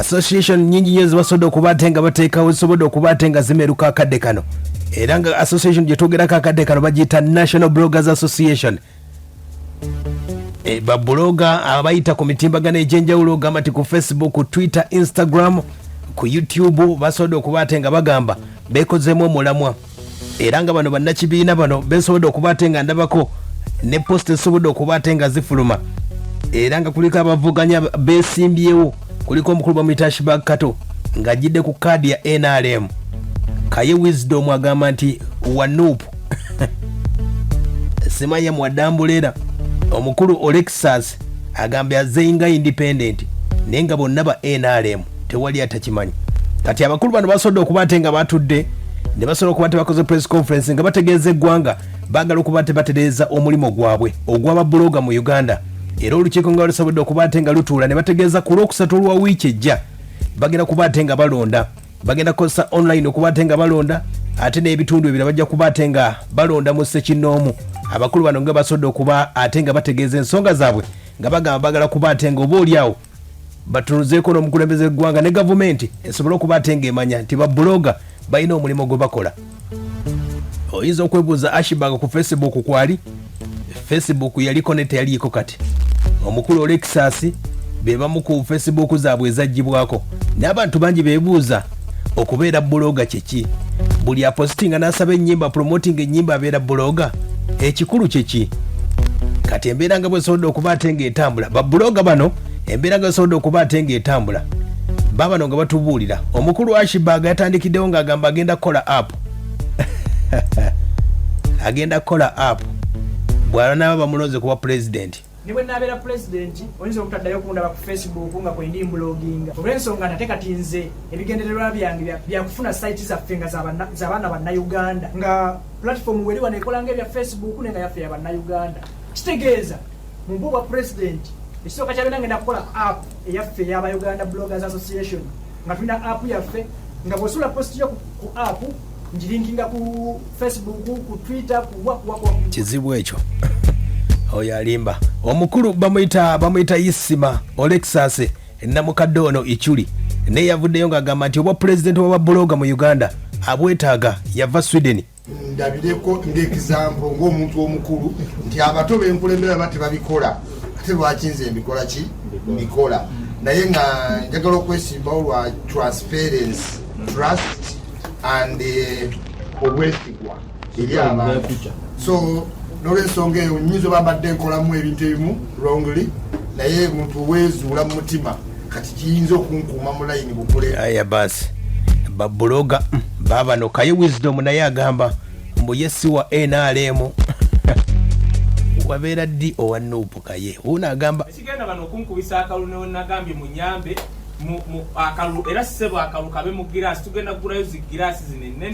association nyingi nyo zibasobodde okubatenga bateekawo zisobodde okubatenga zimeruka akadde kano era nga association gye twogerako akadde kano bagiyita National Bloggers Association. Babloga abayita ku mitimbagano egy'enjawulo gamba nti ku Facebook, Twitter, Instagram, ku YouTube basobodde okubatenga bagamba bekozeemu omulamwa era nga bano bannakibiina bano besobodde okubatenga ndabako ne post esobodde okubatenga zifuluma era nga kuliko abavuganya besimbyewo kuliko omukulu wa Mitashibag Kato nga jidde ku kadi ya NRM. Kaye Wisdom agamba nti wanupu Semaya mwadambulera. Omukulu Olexas agamba azenga independent nenga bonna ba NRM tewali atakimanyi. Kati abakulu bano basobodde okubatenga batudde ne basobola okubate bakoze press conference nga bategeeza eggwanga bagala okubate batereza omulimo gwabwe ogwaba bloga mu Uganda. Era olukiiko nga lusobodde okubatenga lutuula ne bategeeza ku Lwokusatu olwa wiiki ejja bagenda kubatenga balonda, bagenda kukozesa online okubatenga balonda ate n'ebitundu ebirala bajja kubatenga balonda mu Ssekinoomu. Abakulu bano nga basobodde okuba ate nga bategeeza ensonga zaabwe nga bagamba bagala kubatenga oba oliawo batunuzeeko n'omukulembeze gw'eggwanga ne gavumenti esobola okubatenga emanya nti babloga balina omulimu gwe bakola. Oyinza okwebuuza Ashibag ku Facebook kwali Facebook yaliko ne teyaliiko kati. Omukulu Olexas be bamu ku Facebook zaabwe ezaggyibwako n'abantu bangi beebuuza okubeera bloga kyeki. Buli apostinga n'asaba ennyimba promoting ennyimba abeera bloga ekikulu kyeki. Kati embeera nga bwesobodde okubatenga etambula babloga bano embeera nga bwesobodde okubatenga etambula babano nga batubuulira. Omukulu Ashibag yatandikiddewo ng'agamba agenda kukola app agenda kukola app bw'anaaba bamuloze kuba president. Niwe nabeera president oyinza okutaddayo okundaba ku Facebook nga kwendi mbloginga olw'ensonga nate kati nze ebigendererwa byange byakufuna site zaffe nga z'abaana bannayuganda nga platform weri wano ekola ng'ebya Facebook nenga yaffe y'abannayuganda. Kitegeeza mu mbu bwa president ekisooka kyabeera ngenda kukola app eyaffe y'Abayuganda Bloggers Association nga tulina app yaffe nga bw'osula post yo ku app ngirinkinga ku Facebook, ku Twitter, ku wako kizibu ekyo. Oyo alimba. Omukulu bamuyita Isima Olexas namukadde ono Ichuli ne yavuddeyo ng'agamba nti obwa president wa bloga mu Uganda abwetaaga yava Sweden. Ndabireko ng'example ng'omuntu omukulu nti abato b'enkulembera bati babikola ate lwaki nze mbikola ki mbikola naye nga njagala okwesimbawo lwa transparency, trust and obwesigwa eri abantu. So n'olwensonga eyo nnyinza babadde nkolamu ebintu ebimu wrongly naye muntu weezuula mu mutima kati kiyinza okunkuuma mu layini bukule. Aya basi babloga babano Kaye Wisdom naye agamba mbu yesi wa NRM wabeera ddi owanuupu Kaye uno agamba ekigenda bano okunkubisa akalu ne nagambye munyambe mu akalu era sebo akalu kabe mu giraasi tugenda kugulayo zigiraasi zinene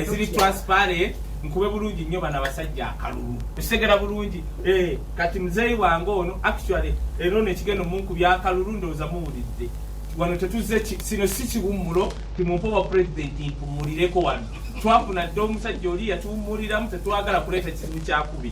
eziri transparent nkube bulungi nnyo bana basajja akalulu esegera bulungi kati muzeyi wange ono actually eno nekigendo munku byakalulu ndoza muwulidde wano tetuze sino si kiwummulo timumpo wa president impumulireko wano twafuna dde omusajja oli yatuwummuliramu tetwagala kuleeta kizibu kyakubi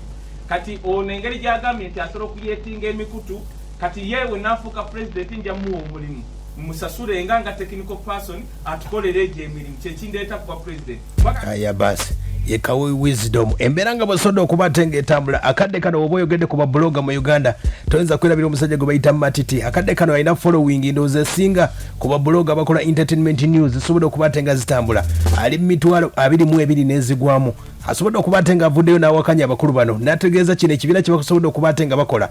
kati ono engeri gyagambye nti asobola okuyetinga emikutu kati yewe nafuuka president njamuwa omulimu musasule nga technical person atukolera egyo emirimu kyekindeeta kuba president. Aya basi ye Kaye Wisdom embeera nga bw'osobodde okubatenga etambula akadde kano oba oyogedde ku babloga mu Uganda toyinza kwerabira omusajja gwe bayita Matiti. Akadde kano alina following ndowooza esinga ku babloga bakola entertainment news zisobodde okubatenga zitambula ali mu 22 n'ezigwamu asobodde okubatenga avuddeyo n'awakanya abakulu bano n'ategeeza kino ekibiina kye basobodde okubatenga bakola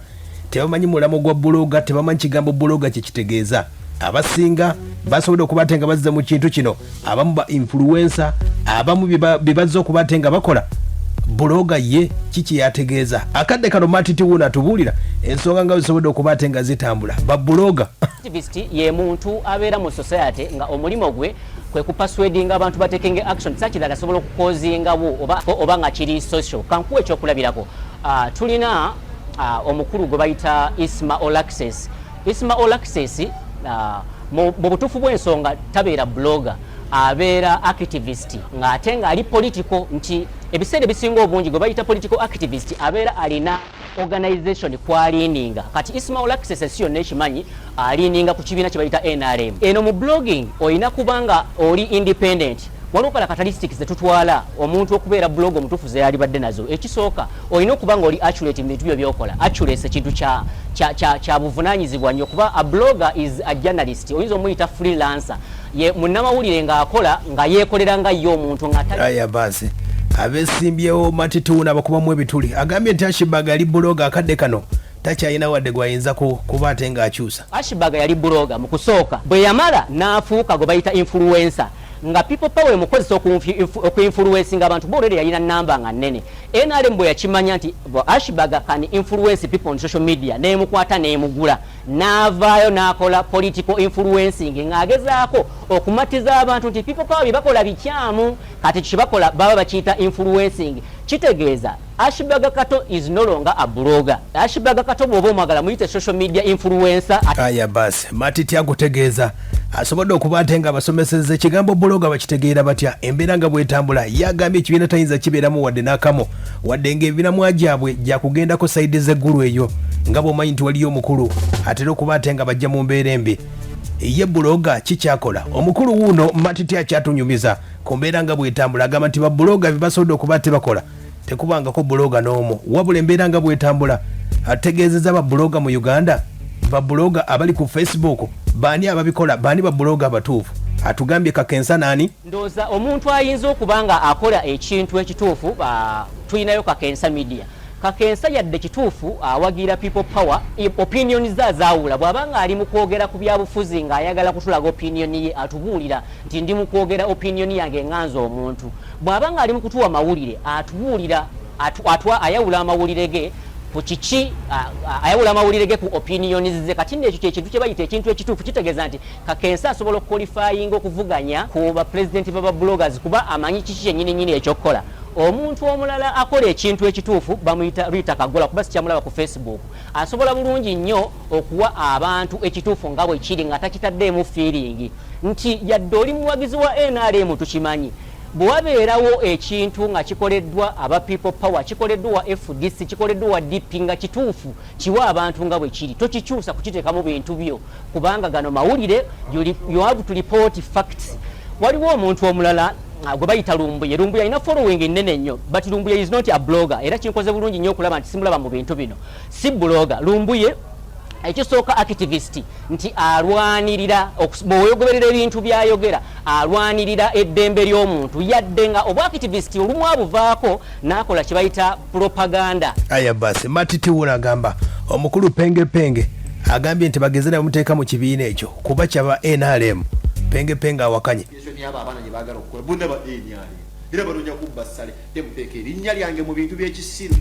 tebamanyi mulamu gwa bloga tebamanyi kigambo bloga kye kitegeeza. Abasinga basobodde okubatenga bazza mu kintu kino abamu ba influencer abamu bibazza okubatenga bakola bloga ye kiki yategeeza. Akadde kano Matiti wuna tubuulira ensonga nga zisobodde okubatenga zitambula ba bloga. Activist ye muntu abeera mu society nga omulimo gwe kwe kupaswedinga abantu batekenge action sakirala asobola okukozingawo oba nga kiri social kankuwa ekyokulabirako. Tulina omukulu gwe bayita Isma Olexas. Isma Olexas mu butuufu bw'ensonga tabeera blogger abeera activist ng'ate ng'ali political nti ebiseera ebisinga obungi gwe bayita political activist abeera alina organization kwalininga kati Ismail Access sio nechimanyi alininga ku kibiina kye bayita NRM. Eno mu blogging oyina kubanga oli independent walokala statistics zetutwala omuntu okubeera blog omutufu ze yali badde nazo. Ekisooka oyina okubanga oli accurate mu bintu byo byokola. Accuracy kintu kya buvunanyizibwa nnyo kuba a blogger is a journalist. Oyinza omuyita freelancer ye munnamawulire ng'akola nga yeekolera nga ye omuntu nga aya basi abesimbyewo matituuna bakubamu ebituli agambye nti Ashibaga ali blogger akadde kano takyalina wadde gwayinza kuba ate ng'akyusa. Ashibaga yali blogger mu kusooka bwe yamala n'afuuka gwe bayita influencer nga people power mukozesa okuinfluencing abantu bo already yalina namba nga nnene. NRM bwe yakimanya nti Ashibaga can influence people on social media neemukwata neemugula n'avaayo n'akola political influencing ng'agezaako okumatiza abantu nti people power bye bakola bikyamu kati kye bakola baba bakiyita influencing. Kitegeeza Ashibaga Kato is no longer a blogger. Ashibaga Kato bw'oba omwagala muyite social media influencer. Aya basi matiti agutegeeza asobodde okuba ate nga abasomeseza ekigambo blogger bakitegeera batya embeera nga bwetambula. Yagambye ekibiina tayinza kibeeramu wadde n'akamu wadde ng'ebiramwa gyabwe gya kugendako sayidi z'eggulu eyo nga bw'omanyi nti waliyo omukulu atera okuba ate nga bajja mu mbeera embi. Ye blogger kikyakola omukulu wuuno matiti akyatunyumiza ku mbeera nga bwetambula agamba nti bablogger bye basobodde okuba tebakole tekubangako blogger n'omu wabula embeera nga bwetambula. Ategeezeza bablogger mu Uganda bablogger abali ku Facebook baani ababikola baani bablogger abatuufu atugambye Kakensa nani ndooza omuntu ayinza okubanga akola ekintu ekituufu tuyinayo Kakensa media. Kakensa yadde kituufu awagira people power opinions zaawula bw'abanga ali mu kwogera ku byabufuzi ng'ayagala kutulaga opinion ye atubuulira nti ndi mu kwogera opinion yange nganza omuntu. Bw'abanga ali mu kutuwa mawulire atubuulira ayawula amawulire ge ku kiki ayawula amawulire ge ku opinions ze. Kati n'ekyo kyekintu kye bayita ekintu ekituufu kitegeeza nti Kakensa asobola okukwalifayinga okuvuganya ku bapulezidenti baba bloggers kuba amanyi kiki kyennyini ekyokukola. Omuntu omulala akola ekintu ekituufu bamuyita Rita Kagola kuba sikyamulaba ku Facebook asobola bulungi nnyo okuwa abantu ekituufu nga bwe kiri nga takitaddeemu feeling nti yadde oli muwagizi wa NRM tukimanyi bwe wabeerawo ekintu nga kikoleddwa aba people power kikoleddwa wa FDC kikoleddwa wa DP nga kituufu kiwa abantu nga bwe kiri tokikyusa kukiteekamu bintu byo kubanga gano mawulire you have to report facts. Waliwo omuntu omulala gwe bayita Lumbuye. Lumbuye alina following nnene nnyo but Lumbuye is not a blogger era kinkoze bulungi nnyo okulaba nti simulaba mu bintu bino si blogger. Lumbuye ekisooka activist nti alwanirira bw'oyogoberera ebintu byayogera alwanirira eddembe ly'omuntu yadde nga obwa activist olumu abuvaako n'akola kye bayita propaganda. Aya basi matiti wuuna agamba omukulu penge agambye nti bageze ne bamuteeka mu kibiina ekyo kuba kyaba NRM penge awakanye. Abaana gye baagala okukola bonna ba NRM era balonja kubba ssale temuteeka erinnya lyange mu bintu by'ekisiru.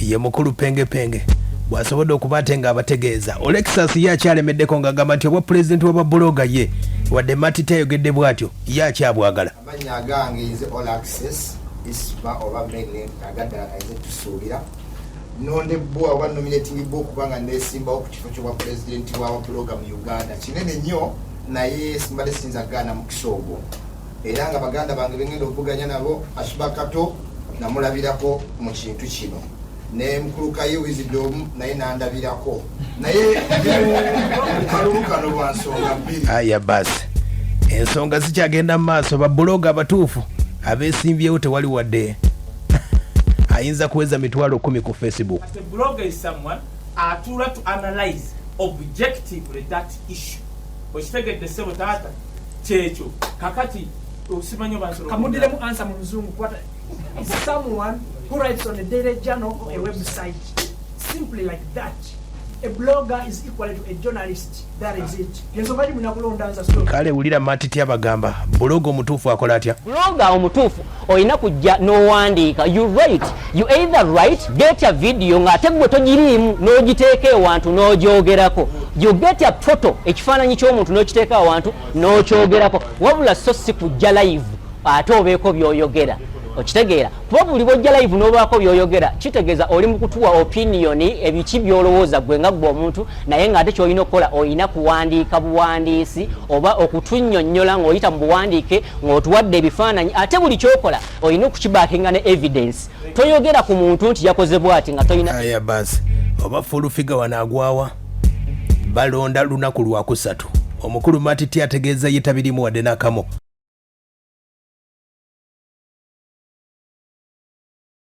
Ye mukulu penge bw'asobodde okuba ate nga abategeeza. Olexas ye akyalemeddeko ng'agamba nti obwa pulezidenti w'abablogger ye wadde matiti ayogedde bw'atyo ye akyabwagala. Amannya agange nze All Access Isma oba Mene agadde ayinza tusuubira nondebwa oba nominating bwa okubanga neesimbawo ku kifo ky'obwa pulezidenti w'abablogger mu Uganda kinene nnyo naye simbadde sinza gaana mu kisoogo era nga baganda bange bengenda okuvuganya nabo Ashibaga Kato namulabirako mu kintu kino ne mukulukayo Wisdom naye nandabirako naye kalulukano lwa nsonga bbiri. Aya basi ensonga zikyagenda mu maaso bablogger abatuufu abeesimbyewo tewali wadde ayinza kuweza mitwalo 10 ku Facebook. The blogger is someone atula to analyze objectively that issue. Okitegedde ssebo taata kyekyo kakati osimanyo bansolo kamudiremu answer mu Luzungu kwata someone who writes on a daily journal or a website simply like that. A blogger is equal to a journalist. That is it. Yensonga muna kulonda nza story. Kale ulira matiti abagamba blogger omutuufu akola atya? Blogger omutuufu oyina kujja n'owandiika you write you either write get a video ng'ate gwe togiriimu n'ogiteeka ewantu n'ogyogerako you get a photo ekifaananyi ky'omuntu n'okiteeka awantu n'okyogerako wabula so si kujja live ate obeeko by'oyogera okitegeera kuba buli bwojja live n'obaako byoyogera kitegeeza oli mu kutuwa opinion ebiki byolowooza gwe nga gwe omuntu naye ng'ate ky'olina okukola olina kuwandiika buwandiisi oba okutunnyonnyola ng'oyita mu buwandiike ng'otuwadde ebifaananyi ate buli kyokola olina okukibaakinga ne evidence toyogera ku muntu nti yakoze bw'ati nga tolina aya basi oba fulufiga wanaagwawa balonda lunaku lwakusatu omukulu matiti ategeeza yetabirimu wadde n'akamu